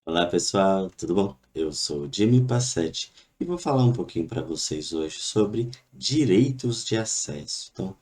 Olá pessoal, tudo bom? Eu sou o Jimmy Passetti e vou falar um pouquinho para vocês hoje sobre direitos de acesso. Então,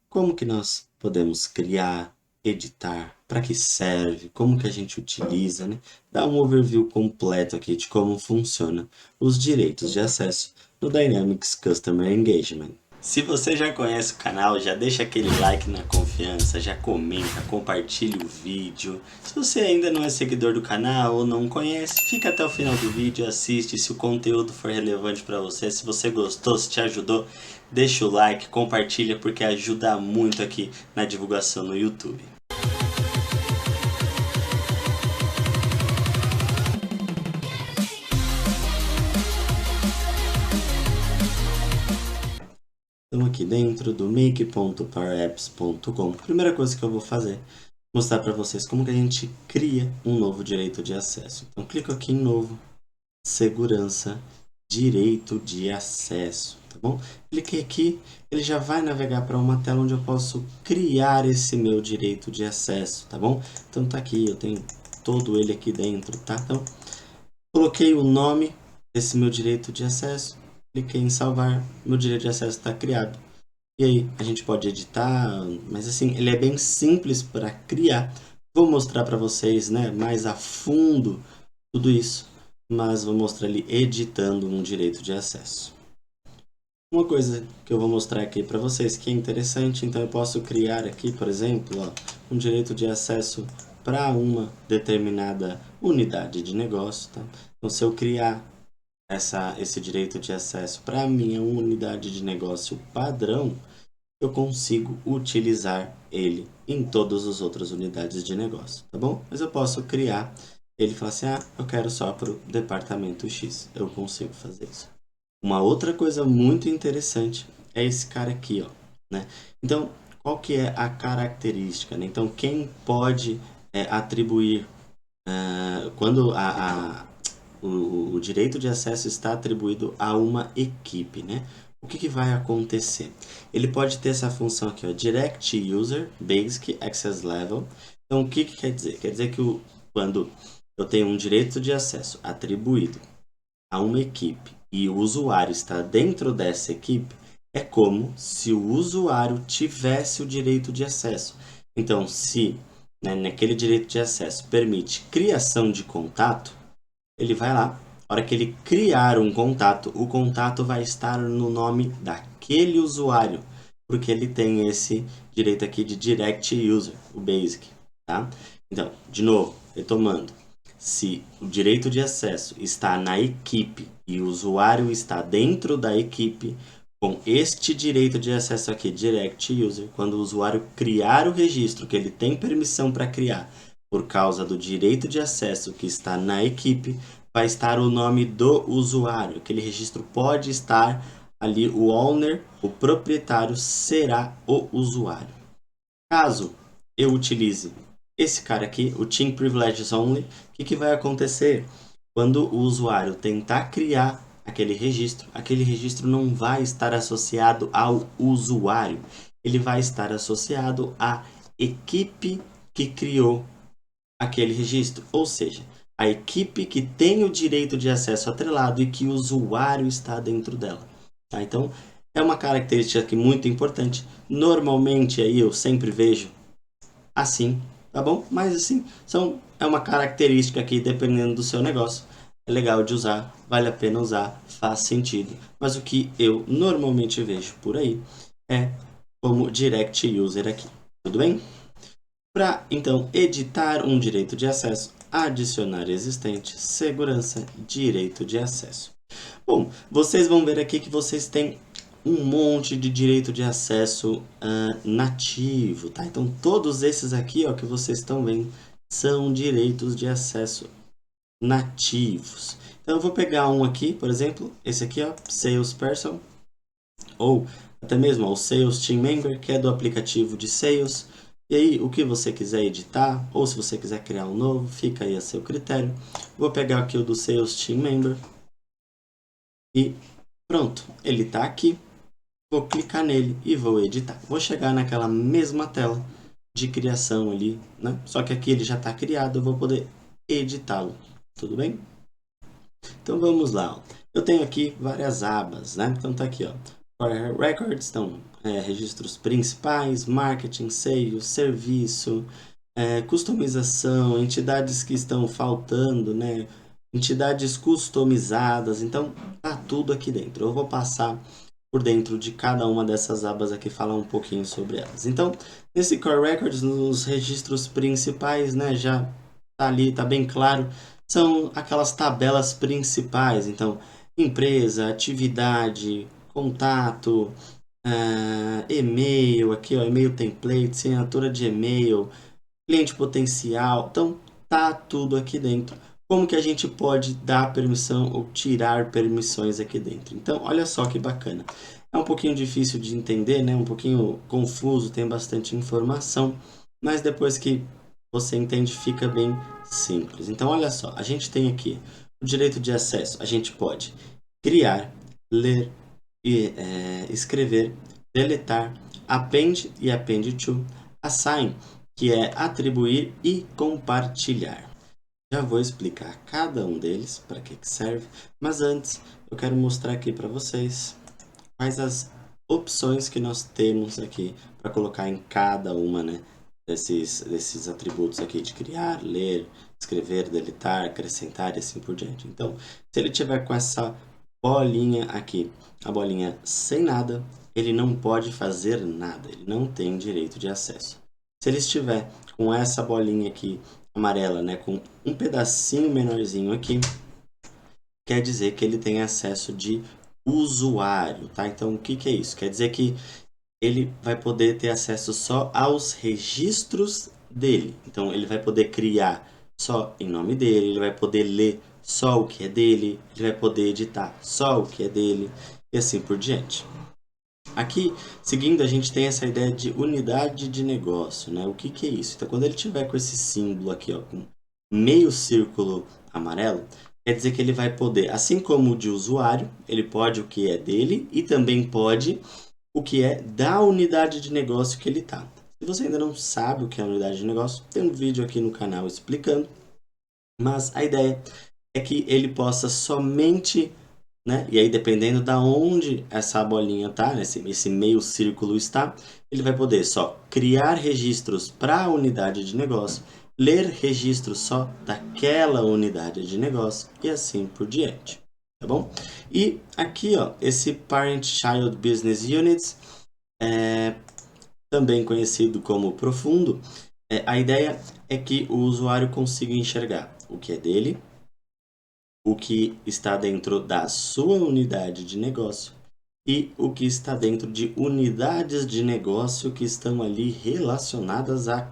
como que nós podemos criar, editar, para que serve, como que a gente utiliza, né? Dar um overview completo aqui de como funciona os direitos de acesso no Dynamics Customer Engagement. Se você já conhece o canal, já deixa aquele like na confiança, já comenta, compartilha o vídeo. Se você ainda não é seguidor do canal ou não conhece, fica até o final do vídeo, assiste. Se o conteúdo for relevante para você, se você gostou, se te ajudou, deixa o like, compartilha porque ajuda muito aqui na divulgação no YouTube. Então aqui dentro do make.powerapps.com, primeira coisa que eu vou fazer, mostrar para vocês como que a gente cria um novo direito de acesso. Então clico aqui em novo, segurança, direito de acesso, tá bom? Cliquei aqui, ele já vai navegar para uma tela onde eu posso criar esse meu direito de acesso, tá bom? Então tá aqui, eu tenho todo ele aqui dentro, tá? Então coloquei o nome desse meu direito de acesso, cliquei em salvar, meu direito de acesso está criado. E aí, a gente pode editar, mas assim, ele é bem simples para criar. Vou mostrar para vocês, né, mais a fundo tudo isso, mas vou mostrar ali editando um direito de acesso. Uma coisa que eu vou mostrar aqui para vocês que é interessante, então eu posso criar aqui, por exemplo, ó, um direito de acesso para uma determinada unidade de negócio. Tá? Então, se eu criar esse direito de acesso para a minha unidade de negócio padrão, eu consigo utilizar ele em todas as outras unidades de negócio, tá bom? Mas eu posso criar ele e falar assim, eu quero só para o departamento X, eu consigo fazer isso. Uma outra coisa muito interessante é esse cara aqui, ó, né? Então, qual que é a característica, né? Então, quem pode atribuir, quando o direito de acesso está atribuído a uma equipe, né? O que vai acontecer? Ele pode ter essa função aqui, ó, Direct User Basic Access Level. Então, o que quer dizer? Quer dizer que quando eu tenho um direito de acesso atribuído a uma equipe e o usuário está dentro dessa equipe, é como se o usuário tivesse o direito de acesso. Então, se naquele direito de acesso permite criação de contato, ele vai lá, a hora que ele criar um contato, o contato vai estar no nome daquele usuário, porque ele tem esse direito aqui de Direct User, o Basic, tá? Então, de novo, retomando, se o direito de acesso está na equipe e o usuário está dentro da equipe, com este direito de acesso aqui, Direct User, quando o usuário criar o registro que ele tem permissão para criar, por causa do direito de acesso que está na equipe, vai estar o nome do usuário. Aquele registro pode estar ali, o owner, o proprietário será o usuário. Caso eu utilize esse cara aqui, o Team Privileges Only, o que vai acontecer? Quando o usuário tentar criar aquele registro não vai estar associado ao usuário, ele vai estar associado à equipe que criou aquele registro, ou seja, a equipe que tem o direito de acesso atrelado e que o usuário está dentro dela. Tá? Então, é uma característica aqui muito importante. Normalmente aí eu sempre vejo assim, tá bom? Mas assim, é uma característica aqui dependendo do seu negócio. É legal de usar, vale a pena usar, faz sentido. Mas o que eu normalmente vejo por aí é como Direct User aqui. Tudo bem? Para, então, editar um direito de acesso, adicionar existente, segurança, direito de acesso. Bom, vocês vão ver aqui que vocês têm um monte de direito de acesso nativo, tá? Então, todos esses aqui, ó, que vocês estão vendo, são direitos de acesso nativos. Então, eu vou pegar um aqui, por exemplo, esse aqui, ó, Salesperson, ou até mesmo o Sales Team Member, que é do aplicativo de Sales. E aí, o que você quiser editar, ou se você quiser criar um novo, fica aí a seu critério. Vou pegar aqui o do Sales Team Member. E pronto, ele está aqui. Vou clicar nele e vou editar. Vou chegar naquela mesma tela de criação ali, né? Só que aqui ele já está criado, eu vou poder editá-lo. Tudo bem? Então vamos lá. Ó. Eu tenho aqui várias abas, né? Então tá aqui, ó. For Records, então, registros principais, marketing, sales, serviço, customização, entidades que estão faltando, né? Entidades customizadas. Então tá tudo aqui dentro. Eu vou passar por dentro de cada uma dessas abas aqui, falar um pouquinho sobre elas. Então, nesse Core Records, nos registros principais, né, já tá ali, tá bem claro, são aquelas tabelas principais. Então, empresa, atividade, contato, e-mail, aqui ó, e-mail template, assinatura de e-mail, cliente potencial. Então, tá tudo aqui dentro. Como que a gente pode dar permissão ou tirar permissões aqui dentro? Então, olha só que bacana. É um pouquinho difícil de entender, né? Um pouquinho confuso, tem bastante informação, mas depois que você entende, fica bem simples. Então, olha só, a gente tem aqui o direito de acesso. A gente pode criar, ler, escrever, deletar, append e append to, assign, que é atribuir e compartilhar. Já vou explicar cada um deles, para que serve, mas antes eu quero mostrar aqui para vocês quais as opções que nós temos aqui para colocar em cada uma, né, desses atributos aqui de criar, ler, escrever, deletar, acrescentar e assim por diante. Então, se ele tiver com essa bolinha aqui, a bolinha sem nada, ele não pode fazer nada, ele não tem direito de acesso. Se ele estiver com essa bolinha aqui amarela, né, com um pedacinho menorzinho aqui, quer dizer que ele tem acesso de usuário, tá? Então, o que é isso? Quer dizer que ele vai poder ter acesso só aos registros dele. Então, ele vai poder criar só em nome dele, ele vai poder ler só o que é dele, ele vai poder editar só o que é dele e assim por diante. Aqui, seguindo, a gente tem essa ideia de unidade de negócio, né? O que é isso? Então, quando ele tiver com esse símbolo aqui, ó, com meio círculo amarelo, quer dizer que ele vai poder, assim como o de usuário, ele pode o que é dele e também pode o que é da unidade de negócio que ele está. Se você ainda não sabe o que é unidade de negócio, tem um vídeo aqui no canal explicando, mas a ideia é que ele possa somente, né? E aí, dependendo da onde essa bolinha tá, né? esse meio círculo está, ele vai poder só criar registros para a unidade de negócio, ler registros só daquela unidade de negócio e assim por diante, tá bom? E aqui, ó, esse Parent Child Business Units, também conhecido como profundo, a ideia é que o usuário consiga enxergar o que é dele, o que está dentro da sua unidade de negócio e o que está dentro de unidades de negócio que estão ali relacionadas à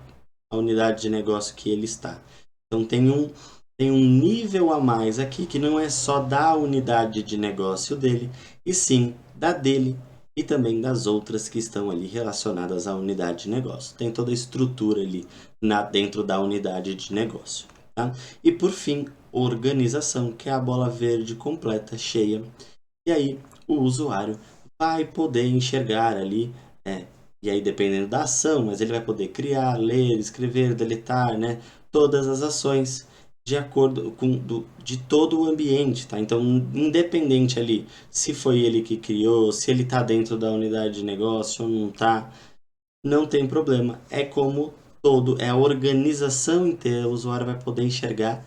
unidade de negócio que ele está. Então tem um nível a mais aqui que não é só da unidade de negócio dele, e sim da dele e também das outras que estão ali relacionadas à unidade de negócio. Tem toda a estrutura ali dentro da unidade de negócio. Tá? E por fim, organização, que é a bola verde completa, cheia. E aí o usuário vai poder enxergar ali, e aí dependendo da ação, mas ele vai poder criar, ler, escrever, deletar, né, todas as ações de acordo com de todo o ambiente, tá? Então, independente ali se foi ele que criou, se ele está dentro da unidade de negócio ou não está, não tem problema. É como todo, é a organização inteira, o usuário vai poder enxergar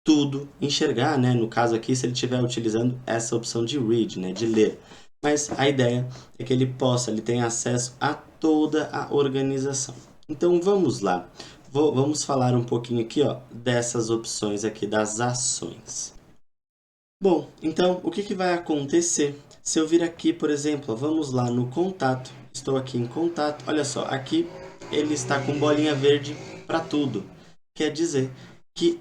tudo, enxergar, né? No caso aqui, se ele estiver utilizando essa opção de read, né? De ler. Mas a ideia é que ele tenha acesso a toda a organização. Então vamos lá. Vamos falar um pouquinho aqui, ó, dessas opções aqui das ações. Bom, então o que vai acontecer se eu vir aqui, por exemplo, ó, vamos lá no contato. Estou aqui em contato. Olha só, aqui ele está com bolinha verde para tudo. Quer dizer que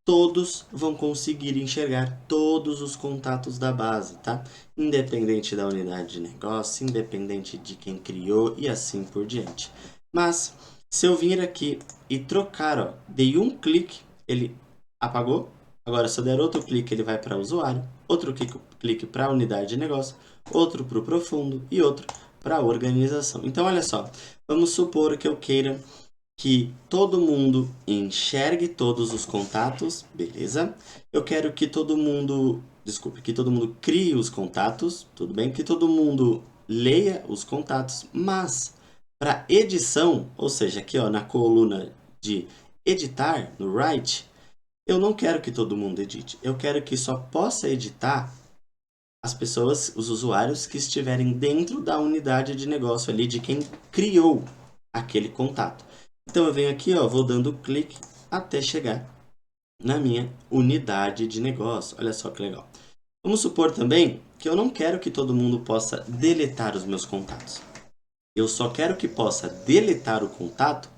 todos vão conseguir enxergar todos os contatos da base, tá? Independente da unidade de negócio, independente de quem criou e assim por diante. Mas se eu vir aqui e trocar, ó, dei um clique, ele apagou. Agora, se eu der outro clique, ele vai para o usuário, outro clique para a unidade de negócio, outro para o profundo e outro para a organização. Então, olha só, vamos supor que eu queira que todo mundo enxergue todos os contatos, beleza? Eu quero que todo mundo, que todo mundo crie os contatos, tudo bem? Que todo mundo leia os contatos, mas para edição, ou seja, aqui ó, na coluna de editar, no write, eu não quero que todo mundo edite. Eu quero que só possa editar as pessoas, os usuários que estiverem dentro da unidade de negócio ali de quem criou aquele contato. Então eu venho aqui, ó, vou dando clique até chegar na minha unidade de negócio. Olha só que legal. Vamos supor também que eu não quero que todo mundo possa deletar os meus contatos. Eu só quero que possa deletar o contato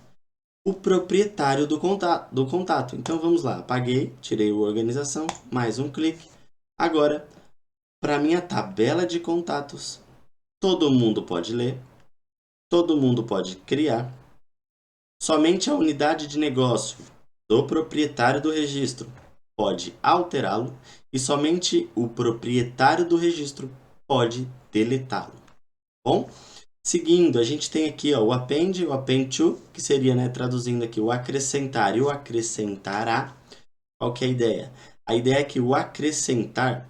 o proprietário do contato. Então vamos lá, apaguei, tirei o organização, mais um clique. Agora, para minha tabela de contatos, todo mundo pode ler, todo mundo pode criar. Somente a unidade de negócio do proprietário do registro pode alterá-lo e somente o proprietário do registro pode deletá-lo. Bom, seguindo, a gente tem aqui ó, o append to, que seria, né, traduzindo aqui, o acrescentar e o acrescentará. Qual que é a ideia? A ideia é que o acrescentar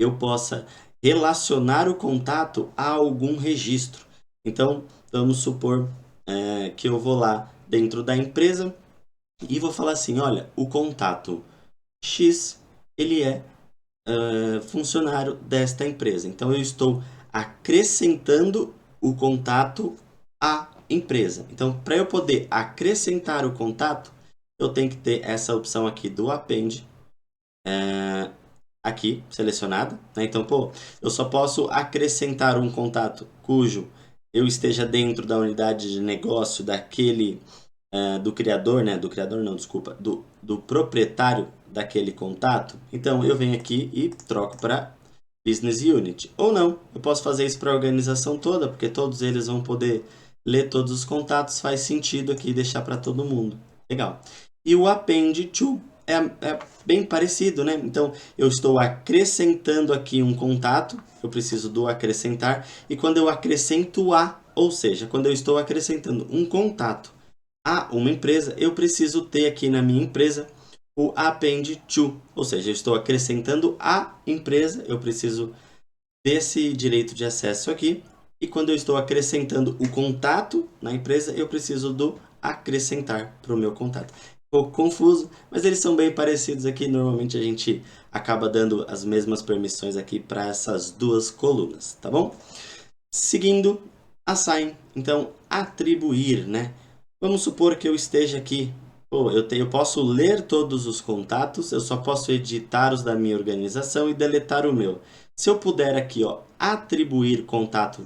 eu possa relacionar o contato a algum registro. Então, vamos supor que eu vou lá dentro da empresa e vou falar assim, olha, o contato X, ele é funcionário desta empresa. Então, eu estou acrescentando o contato à empresa. Então, para eu poder acrescentar o contato, eu tenho que ter essa opção aqui do append, aqui selecionada, né? Então, pô, eu só posso acrescentar um contato cujo eu esteja dentro da unidade de negócio daquele do criador, né? Do criador não, desculpa, do proprietário daquele contato. Então, eu venho aqui e troco para Business Unit. Ou não, eu posso fazer isso para a organização toda, porque todos eles vão poder ler todos os contatos. Faz sentido aqui deixar para todo mundo. Legal. E o append to é bem parecido, né? Então, eu estou acrescentando aqui um contato, eu preciso do acrescentar, e quando eu acrescento a, ou seja, quando eu estou acrescentando um contato a uma empresa, eu preciso ter aqui na minha empresa o append to, ou seja, eu estou acrescentando a empresa, eu preciso desse direito de acesso aqui, e quando eu estou acrescentando o contato na empresa, eu preciso do acrescentar para o meu contato. Um pouco confuso, mas eles são bem parecidos aqui. Normalmente a gente acaba dando as mesmas permissões aqui para essas duas colunas, tá bom? Seguindo, assign, então atribuir, né? Vamos supor que eu esteja aqui, eu posso ler todos os contatos, eu só posso editar os da minha organização e deletar o meu. Se eu puder aqui, ó, atribuir contato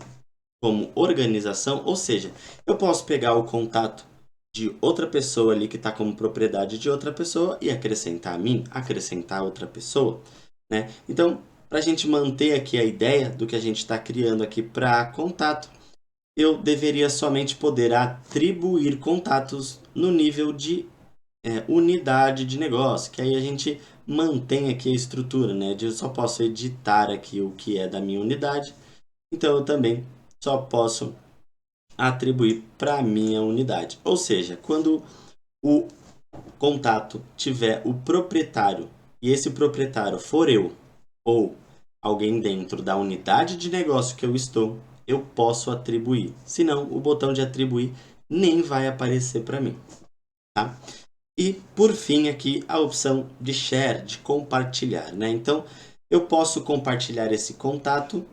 como organização, ou seja, eu posso pegar o contato de outra pessoa ali que está como propriedade de outra pessoa e acrescentar a mim, acrescentar outra pessoa, né? Então, para a gente manter aqui a ideia do que a gente está criando aqui para contato, eu deveria somente poder atribuir contatos no nível de unidade de negócio, que aí a gente mantém aqui a estrutura, né? Eu só posso editar aqui o que é da minha unidade, então eu também só posso atribuir para a minha unidade. Ou seja, quando o contato tiver o proprietário e esse proprietário for eu ou alguém dentro da unidade de negócio que eu estou, eu posso atribuir. Senão, o botão de atribuir nem vai aparecer para mim, tá? E, por fim, aqui a opção de share, de compartilhar, né? Então, eu posso compartilhar esse contato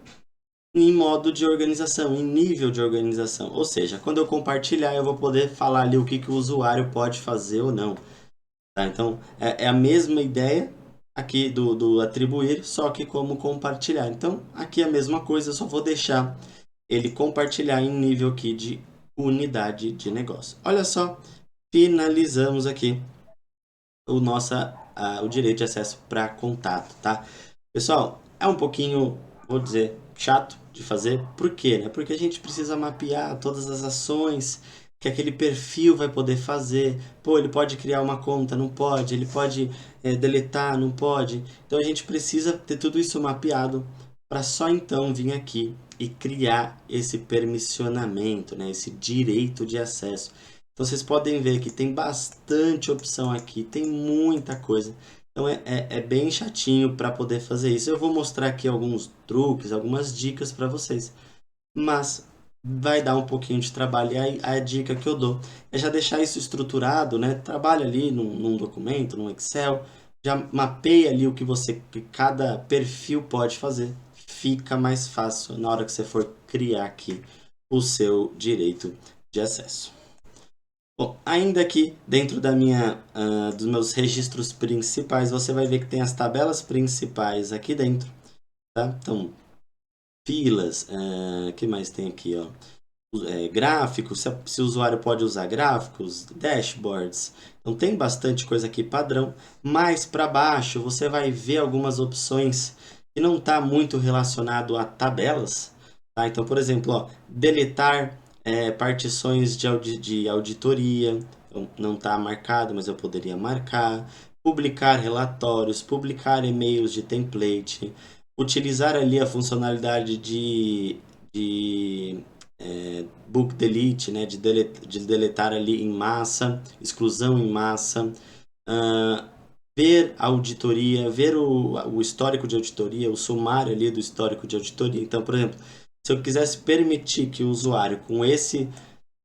em modo de organização, em nível de organização. Ou seja, quando eu compartilhar, eu vou poder falar ali o que o usuário pode fazer ou não. Tá? Então, é a mesma ideia aqui do atribuir, só que como compartilhar. Então, aqui é a mesma coisa, eu só vou deixar ele compartilhar em nível aqui de unidade de negócio. Olha só, finalizamos aqui o direito de acesso para contato, tá? Pessoal, é um pouquinho, vou dizer, chato de fazer. Por quê? Né? Porque a gente precisa mapear todas as ações que aquele perfil vai poder fazer. Pô, ele pode criar uma conta, não pode. Ele pode deletar, não pode. Então a gente precisa ter tudo isso mapeado para só então vir aqui e criar esse permissionamento, né? Esse direito de acesso. Então vocês podem ver que tem bastante opção aqui, tem muita coisa. Então é bem chatinho para poder fazer isso. Eu vou mostrar aqui alguns truques, algumas dicas para vocês. Mas vai dar um pouquinho de trabalho. E aí a dica que eu dou é já deixar isso estruturado, né? Trabalha ali num documento, num Excel, já mapeia ali que cada perfil pode fazer. Fica mais fácil na hora que você for criar aqui o seu direito de acesso. Bom, ainda aqui dentro dos meus registros principais, você vai ver que tem as tabelas principais aqui dentro, tá? Então, filas, que mais tem aqui, ó? Gráficos, se o usuário pode usar gráficos, dashboards. Então tem bastante coisa aqui padrão. Mais para baixo você vai ver algumas opções que não está muito relacionado a tabelas. Tá? Então, por exemplo, ó, deletar partições de auditoria. Então, não está marcado, mas eu poderia marcar. Publicar relatórios, publicar e-mails de template. Utilizar ali a funcionalidade de book delete, né, de deletar ali em massa, exclusão em massa, ver a auditoria, ver o histórico de auditoria, o sumário ali do histórico de auditoria. Então, por exemplo, se eu quisesse permitir que o usuário com esse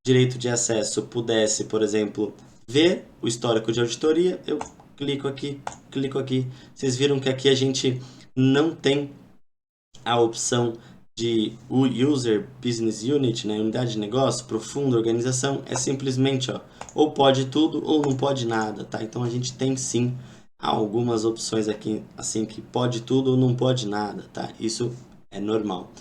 direito de acesso pudesse, por exemplo, ver o histórico de auditoria, eu clico aqui. Vocês viram que aqui a gente não tem a opção de User Business Unit, né, unidade de negócio, profunda, organização, é simplesmente, ó, ou pode tudo ou não pode nada, tá? Então a gente tem sim algumas opções aqui, assim, que pode tudo ou não pode nada, tá? Isso é normal.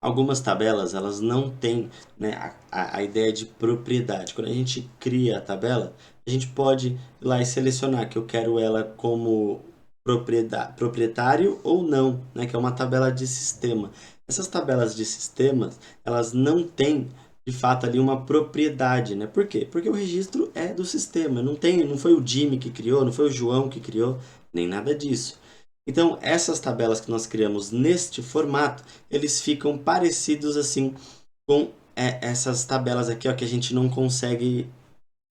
Algumas tabelas, elas não têm, né, a ideia de propriedade. Quando a gente cria a tabela, a gente pode ir lá e selecionar que eu quero ela como proprietário ou não, né, que é uma tabela de sistema. Essas tabelas de sistemas, elas não têm de fato ali uma propriedade, né? Por quê? Porque o registro é do sistema, não foi o Jimmy que criou, não foi o João que criou, nem nada disso. Então, essas tabelas que nós criamos neste formato, eles ficam parecidos assim com essas tabelas aqui, ó, que a gente não consegue,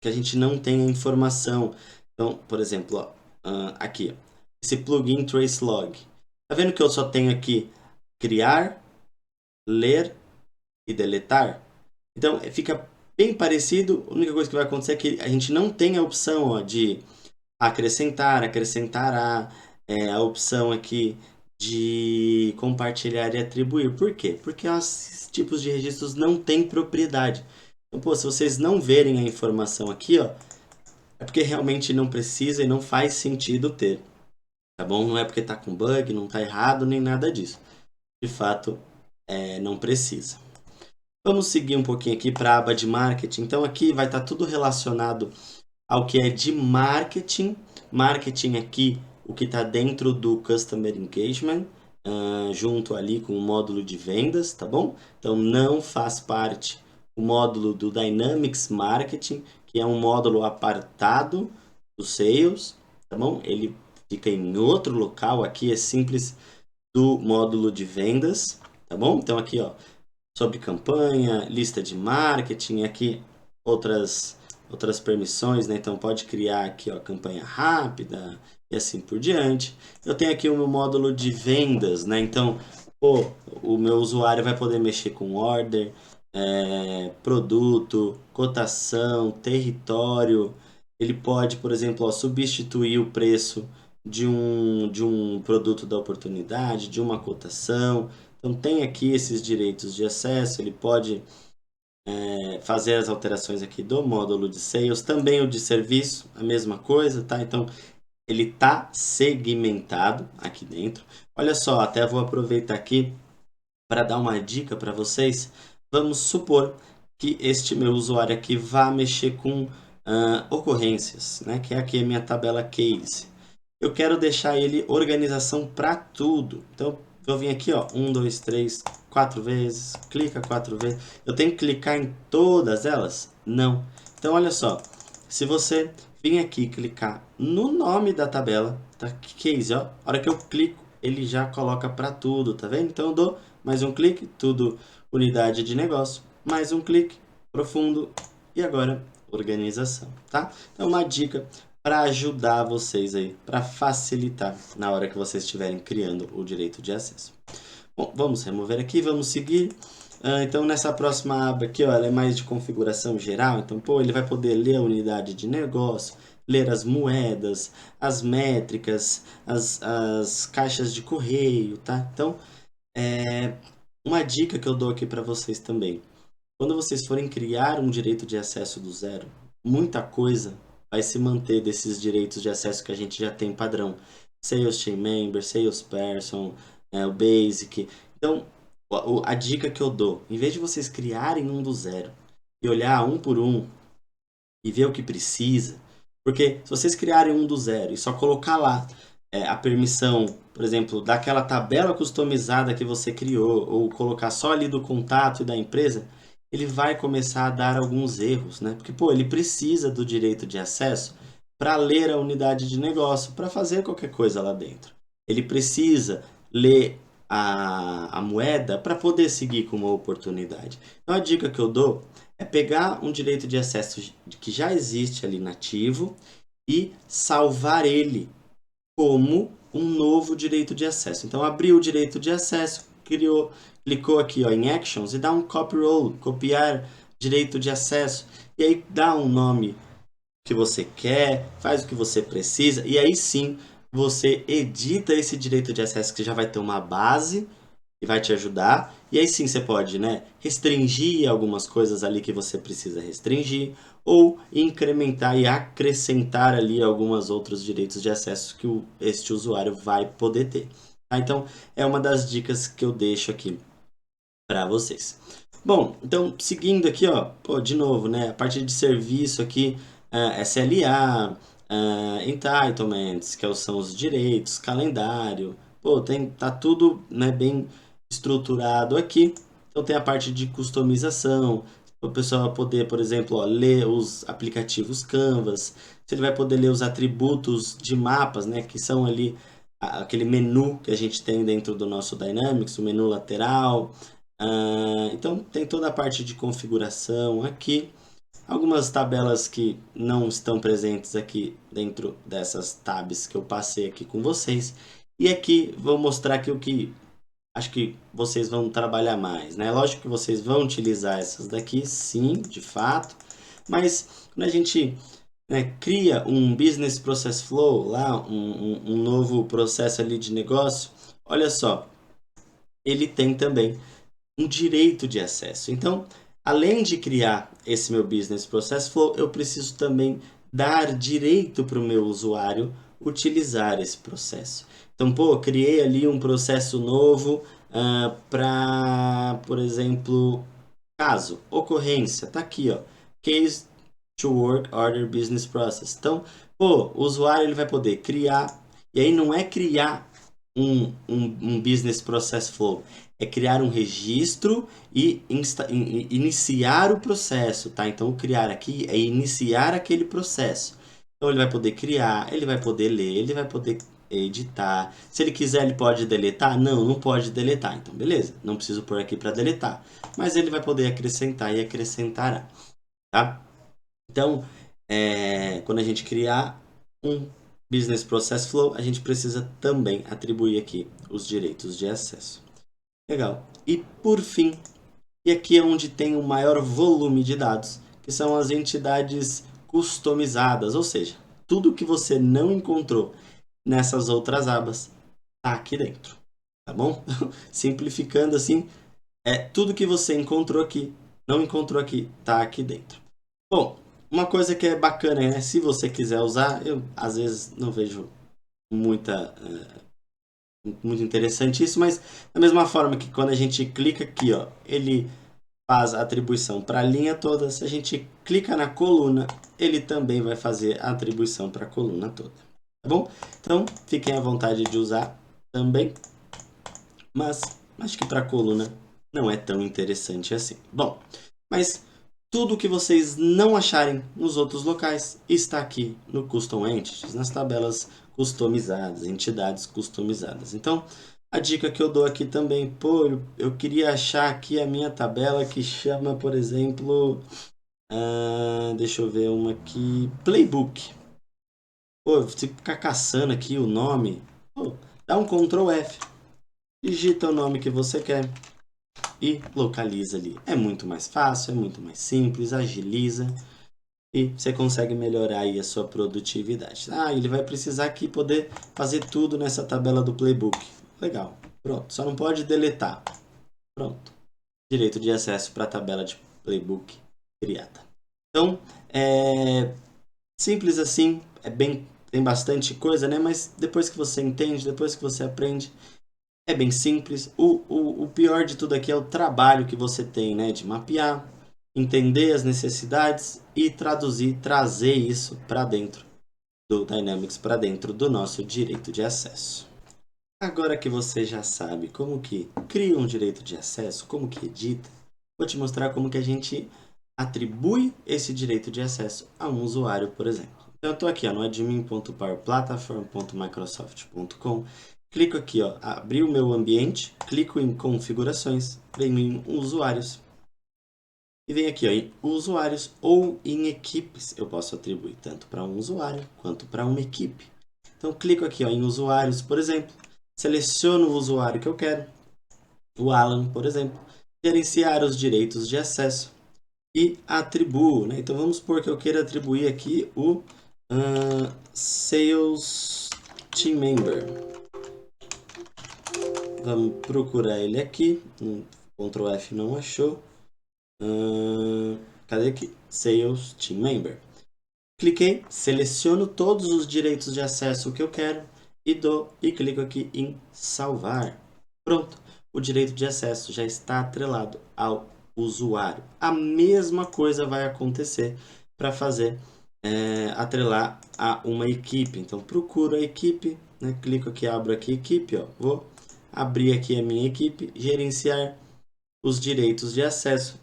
que a gente não tem a informação. Então, por exemplo, ó, aqui, ó, esse plugin TraceLog. Tá vendo que eu só tenho aqui criar, ler e deletar? Então, fica bem parecido. A única coisa que vai acontecer é que a gente não tem a opção, ó, de acrescentará, a opção aqui de compartilhar e atribuir. Por quê? Porque esses tipos de registros não têm propriedade. Então, pô, se vocês não verem a informação aqui, ó, é porque realmente não precisa e não faz sentido ter. Tá bom? Não é porque tá com bug, não tá errado, nem nada disso. De fato, não precisa. Vamos seguir um pouquinho aqui para a aba de marketing. Então, aqui vai estar tudo relacionado ao que é de marketing. Marketing aqui, o que está dentro do Customer Engagement, junto ali com o módulo de vendas, tá bom? Então, não faz parte o módulo do Dynamics Marketing, que é um módulo apartado do Sales, tá bom? Ele fica em outro local, aqui é simples do módulo de vendas, tá bom? Então, aqui, ó, sobre campanha, lista de marketing, aqui outras permissões, né? Então pode criar aqui, ó, campanha rápida e assim por diante. Eu tenho aqui o meu módulo de vendas, né? Então, pô, o meu usuário vai poder mexer com order, produto, cotação, território. Ele pode, por exemplo, ó, substituir o preço de um produto da oportunidade, de uma cotação. Então tem aqui esses direitos de acesso, ele pode fazer as alterações aqui do módulo de sales, também o de serviço, a mesma coisa, tá? Então ele tá segmentado aqui dentro. Olha só, até vou aproveitar aqui para dar uma dica para vocês. Vamos supor que este meu usuário aqui vá mexer com ocorrências, né? Que é aqui a minha tabela case. Eu quero deixar ele organização para tudo. Então eu vim aqui, ó, 1, 2, 3, 4 vezes, clica 4 vezes. Eu tenho que clicar em todas elas? Não. Então olha só, se você vir aqui e clicar no nome da tabela, tá? Case, ó, a hora que eu clico, ele já coloca para tudo, tá vendo? Então eu dou mais um clique, tudo unidade de negócio, mais um clique, profundo, e agora organização, tá? Então uma dica para ajudar vocês aí, para facilitar na hora que vocês estiverem criando o direito de acesso. Bom, vamos remover aqui, vamos seguir. Então nessa próxima aba aqui, ó, ela é mais de configuração geral, então pô, ele vai poder ler a unidade de negócio, ler as moedas, as métricas, as caixas de correio, tá? Então, uma dica que eu dou aqui para vocês também. Quando vocês forem criar um direito de acesso do zero, muita coisa vai se manter desses direitos de acesso que a gente já tem padrão. Sales Chain Member, Salesperson, o Basic. Então, a dica que eu dou, em vez de vocês criarem um do zero e olhar um por um e ver o que precisa, porque se vocês criarem um do zero e só colocar lá a permissão, por exemplo, daquela tabela customizada que você criou, ou colocar só ali do contato e da empresa, ele vai começar a dar alguns erros, né? Porque, pô, ele precisa do direito de acesso para ler a unidade de negócio, para fazer qualquer coisa lá dentro. Ele precisa ler a moeda para poder seguir com uma oportunidade. Então, a dica que eu dou é pegar um direito de acesso que já existe ali nativo e salvar ele como um novo direito de acesso. Então, abriu o direito de acesso, clicou aqui ó, em Actions e dá um Copy Role, copiar direito de acesso. E aí dá um nome que você quer, faz o que você precisa, e aí sim você edita esse direito de acesso que já vai ter uma base e vai te ajudar. E aí sim você pode, né, restringir algumas coisas ali que você precisa restringir, ou incrementar e acrescentar ali alguns outros direitos de acesso que este usuário vai poder ter. Tá? Então, é uma das dicas que eu deixo aqui para vocês. Bom, então, seguindo aqui, ó, pô, de novo, né, a parte de serviço aqui, SLA, entitlements, que são os direitos, calendário, pô, tá tudo, né, bem estruturado aqui. Então tem a parte de customização, o pessoal vai poder, por exemplo, ó, ler os aplicativos Canvas, se ele vai poder ler os atributos de mapas, né, que são ali aquele menu que a gente tem dentro do nosso Dynamics, o menu lateral. Então tem toda a parte de configuração aqui. Algumas tabelas que não estão presentes aqui dentro dessas tabs que eu passei aqui com vocês. E aqui vou mostrar aqui o que acho que vocês vão trabalhar mais, né? Lógico que vocês vão utilizar essas daqui, sim, de fato. Mas quando a gente cria um Business Process Flow, lá, um novo processo ali de negócio, olha só, ele tem também um direito de acesso. Então, além de criar esse meu Business Process Flow, eu preciso também dar direito para o meu usuário utilizar esse processo. Então, pô, criei ali um processo novo para, por exemplo, caso, ocorrência, tá aqui, ó, Case to Work Order Business Process. Então, pô, o usuário ele vai poder criar, e aí não é criar um Business Process Flow, é criar um registro e iniciar o processo, tá? Então, criar aqui é iniciar aquele processo. Então, ele vai poder criar, ele vai poder ler, ele vai poder editar. Se ele quiser, ele pode deletar? Não, não pode deletar. Então, beleza, não preciso pôr aqui para deletar. Mas ele vai poder acrescentar e acrescentará, tá? Então, quando a gente criar um Business Process Flow, a gente precisa também atribuir aqui os direitos de acesso. Legal. E por fim, e aqui é onde tem o maior volume de dados, que são as entidades customizadas, ou seja, tudo que você não encontrou nessas outras abas está aqui dentro, tá bom? Simplificando assim, tudo que você encontrou aqui, não encontrou aqui, está aqui dentro. Bom, uma coisa que é bacana, né? Se você quiser usar, eu às vezes não vejo muito interessante isso, mas da mesma forma que quando a gente clica aqui, ó, ele faz a atribuição para a linha toda. Se a gente clica na coluna, ele também vai fazer a atribuição para a coluna toda, tá bom? Então, fiquem à vontade de usar também, mas acho que para a coluna não é tão interessante assim. Bom, mas tudo que vocês não acharem nos outros locais está aqui no Custom Entities, nas tabelas customizadas, entidades customizadas. Então, a dica que eu dou aqui também, pô, eu queria achar aqui a minha tabela que chama, por exemplo, Deixa eu ver uma aqui. Playbook. Pô, você ficar caçando aqui o nome. Pô, dá um Ctrl F. Digita o nome que você quer. E localiza ali. É muito mais fácil, é muito mais simples, agiliza. E você consegue melhorar aí a sua produtividade. Ele vai precisar aqui poder fazer tudo nessa tabela do Playbook. Legal. Pronto. Só não pode deletar. Pronto. Direito de acesso para a tabela de Playbook criada. Então, simples assim, tem bastante coisa, né? Mas depois que você entende, depois que você aprende, é bem simples. O pior de tudo aqui é o trabalho que você tem, né? De mapear, entender as necessidades e trazer isso para dentro do Dynamics, para dentro do nosso direito de acesso. Agora que você já sabe como que cria um direito de acesso, como que edita, vou te mostrar como que a gente atribui esse direito de acesso a um usuário, por exemplo. Então, eu estou aqui no admin.powerplatform.microsoft.com, clico aqui, abrir o meu ambiente, clico em configurações, venho em usuários e venho aqui em usuários ou em equipes. Eu posso atribuir tanto para um usuário quanto para uma equipe. Então, clico aqui em usuários, por exemplo, seleciono o usuário que eu quero, o Alan, por exemplo, gerenciar os direitos de acesso e atribuo, né? Então vamos supor que eu queira atribuir aqui o Sales Team Member. Vamos procurar ele aqui, Ctrl F não achou. Cadê aqui? Sales Team Member. Cliquei, seleciono todos os direitos de acesso que eu quero e clico aqui em salvar. Pronto, o direito de acesso já está atrelado ao usuário. A mesma coisa vai acontecer para fazer atrelar a uma equipe. Então procuro a equipe, né? Clico aqui, abro aqui equipe, vou abrir aqui a minha equipe, gerenciar os direitos de acesso,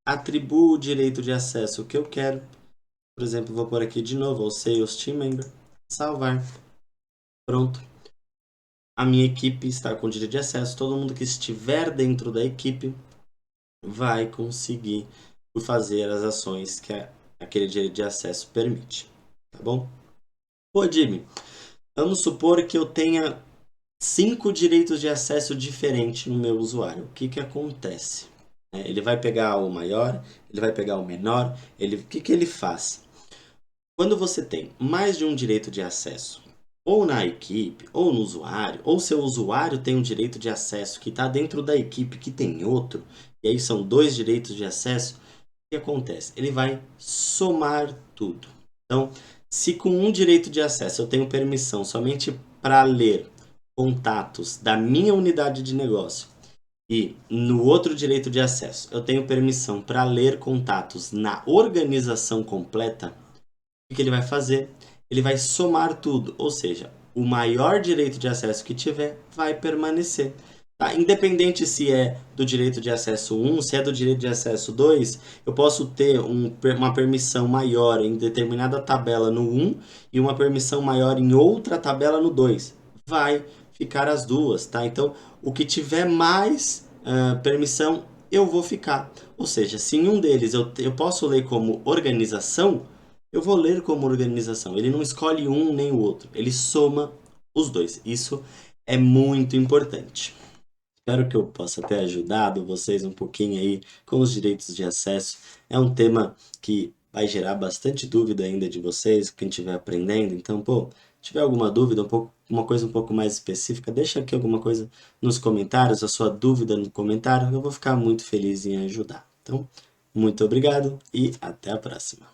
atribuo o direito de acesso que eu quero. Por exemplo, vou pôr aqui de novo o Sales Team Member, salvar. Pronto. A minha equipe está com direito de acesso. Todo mundo que estiver dentro da equipe vai conseguir fazer as ações que aquele direito de acesso permite. Tá bom? Pô, Jimmy, vamos supor que eu tenha 5 direitos de acesso diferentes no meu usuário. O que acontece? Ele vai pegar o maior, ele vai pegar o menor, o que ele faz? Quando você tem mais de um direito de acesso, ou na equipe, ou no usuário, ou seu usuário tem um direito de acesso que está dentro da equipe que tem outro, e aí são 2 direitos de acesso, o que acontece? Ele vai somar tudo. Então, se com um direito de acesso eu tenho permissão somente para ler contatos da minha unidade de negócio, e no outro direito de acesso eu tenho permissão para ler contatos na organização completa, o que ele vai fazer? Ele vai somar tudo, ou seja, o maior direito de acesso que tiver vai permanecer. Tá? Independente se é do direito de acesso 1, se é do direito de acesso 2, eu posso ter uma permissão maior em determinada tabela no 1 e uma permissão maior em outra tabela no 2. Vai ficar as duas, tá? Então, o que tiver mais permissão, eu vou ficar. Ou seja, se em um deles eu posso ler como organização, eu vou ler como organização. Ele não escolhe um nem o outro. Ele soma os dois. Isso é muito importante. Espero que eu possa ter ajudado vocês um pouquinho aí com os direitos de acesso. É um tema que vai gerar bastante dúvida ainda de vocês, quem estiver aprendendo. Então, se tiver alguma dúvida, uma coisa um pouco mais específica, deixa aqui alguma coisa nos comentários, a sua dúvida no comentário. Eu vou ficar muito feliz em ajudar. Então, muito obrigado e até a próxima.